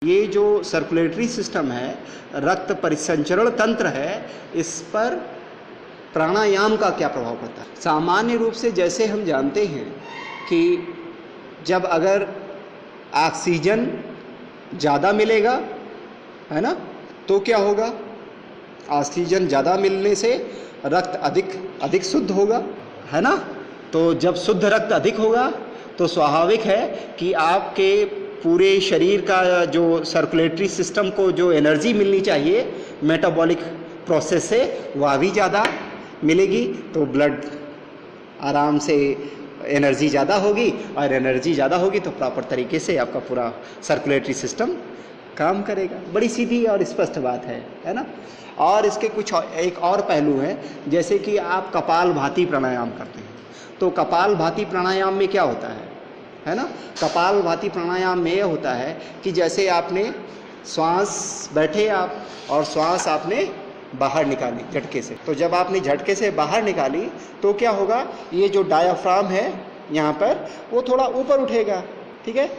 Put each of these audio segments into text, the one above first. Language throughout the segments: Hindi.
ये जो सर्कुलेटरी सिस्टम है, रक्त परिसंचरण तंत्र है, इस पर प्राणायाम का क्या प्रभाव पड़ता है। सामान्य रूप से जैसे हम जानते हैं कि जब अगर ऑक्सीजन ज़्यादा मिलेगा, है ना, तो क्या होगा, ऑक्सीजन ज़्यादा मिलने से रक्त अधिक शुद्ध होगा, है ना। तो जब शुद्ध रक्त अधिक होगा तो स्वाभाविक है कि आपके पूरे शरीर का जो सर्कुलेटरी सिस्टम को जो एनर्जी मिलनी चाहिए मेटाबॉलिक प्रोसेस से, वह भी ज़्यादा मिलेगी। तो ब्लड आराम से एनर्जी ज़्यादा होगी, और एनर्जी ज़्यादा होगी तो प्रॉपर तरीके से आपका पूरा सर्कुलेटरी सिस्टम काम करेगा। बड़ी सीधी और स्पष्ट बात है ना। और इसके कुछ एक और पहलू है, जैसे कि आप कपालभाति प्राणायाम करते हैं, तो कपालभाति प्राणायाम में क्या होता है ना। कपालभाति प्राणायाम में यह होता है कि जैसे आपने श्वास बैठे आप, और श्वास आपने बाहर निकाली झटके से, तो जब आपने झटके से बाहर निकाली तो क्या होगा, ये जो डायाफ्राम है यहाँ पर वो थोड़ा ऊपर उठेगा, ठीक है।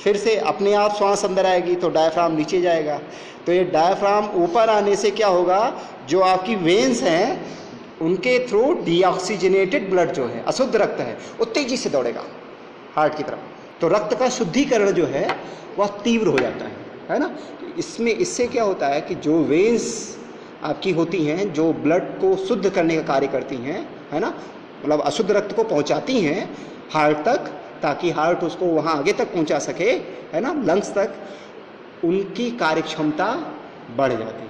फिर से अपने आप श्वास अंदर आएगी तो डायाफ्राम नीचे जाएगा। तो ये डायाफ्राम ऊपर आने से क्या होगा, जो आपकी वेन्स हैं उनके थ्रू डीऑक्सीजनेटेड ब्लड जो है, अशुद्ध रक्त है, वो तेजी से दौड़ेगा हार्ट की तरफ। तो रक्त का शुद्धिकरण जो है वह तीव्र हो जाता है ना। इससे क्या होता है कि जो वेन्स आपकी होती हैं, जो ब्लड को शुद्ध करने का कार्य करती हैं, है ना, मतलब अशुद्ध रक्त को पहुंचाती हैं हार्ट तक, ताकि हार्ट उसको वहाँ आगे तक पहुंचा सके, है ना, लंग्स तक, उनकी कार्यक्षमता बढ़ जाती है।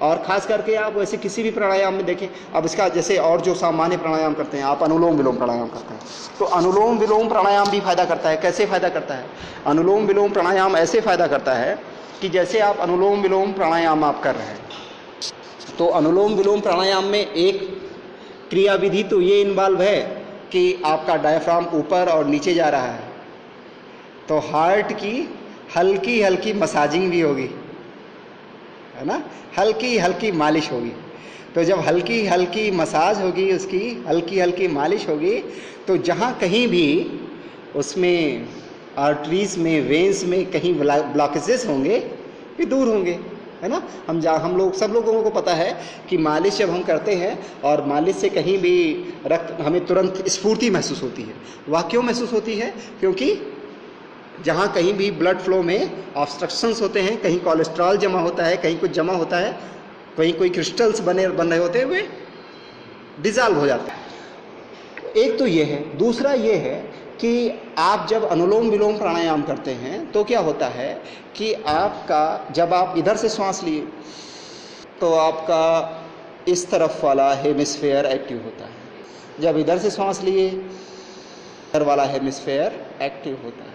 और ख़ास करके आप वैसे किसी भी प्राणायाम में देखें, अब इसका जैसे और जो सामान्य प्राणायाम करते हैं, आप अनुलोम विलोम प्राणायाम करते हैं, तो अनुलोम विलोम प्राणायाम भी फ़ायदा करता है। कैसे फ़ायदा करता है? अनुलोम विलोम प्राणायाम ऐसे फ़ायदा करता है कि जैसे आप अनुलोम विलोम प्राणायाम आप कर रहे हैं, तो अनुलोम विलोम प्राणायाम में एक क्रियाविधि तो ये इन्वॉल्व है कि आपका डायफ्राम ऊपर और नीचे जा रहा है, तो हार्ट की हल्की हल्की मसाजिंग भी होगी, है ना, हल्की हल्की मालिश होगी। तो जब हल्की हल्की मसाज होगी, उसकी हल्की हल्की मालिश होगी, तो जहाँ कहीं भी उसमें आर्टरीज में, वेन्स में कहीं ब्लॉकेजेस होंगे ये दूर होंगे, है ना। सब लोगों को पता है कि मालिश जब हम करते हैं और मालिश से कहीं भी रक्त, हमें तुरंत स्फूर्ति महसूस होती है। वह क्यों महसूस होती है? क्योंकि जहाँ कहीं भी ब्लड फ्लो में ऑब्स्ट्रक्शंस होते हैं, कहीं कोलेस्ट्रॉल जमा होता है, कहीं कुछ जमा होता है, कहीं कोई क्रिस्टल्स बन रहे होते हैं, वे डिज़ॉल्व हो जाते हैं। एक तो ये है। दूसरा ये है कि आप जब अनुलोम विलोम प्राणायाम करते हैं तो क्या होता है कि आपका, जब आप इधर से श्वास लिए तो आपका इस तरफ वाला हेमिस्फेयर एक्टिव होता है, जब इधर से श्वास लिए इधर वाला हेमिस्फेयर एक्टिव होता है।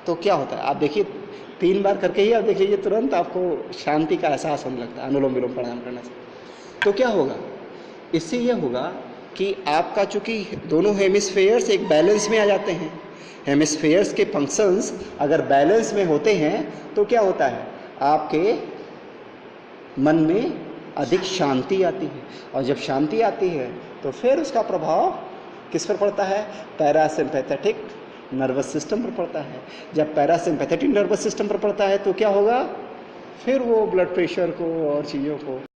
तो क्या होता है, आप देखिए 3 बार करके ही आप देख लीजिए, तुरंत आपको शांति का एहसास होने लगता है अनुलोम विलोम प्राणायाम करने से। तो क्या होगा, इससे यह होगा कि आपका, चूँकि दोनों हेमिस्फेयर्स एक बैलेंस में आ जाते हैं, हेमिस्फेयर्स के फंक्शंस अगर बैलेंस में होते हैं तो क्या होता है, आपके मन में अधिक शांति आती है, और जब शांति आती है तो फिर उसका प्रभाव किस पर पड़ता है? पैरासिम्पैथेटिक नर्वस सिस्टम पर पड़ता है। जब पैरासिम्पैथेटिक नर्वस सिस्टम पर पड़ता है तो क्या होगा, फिर वो ब्लड प्रेशर को और चीज़ों को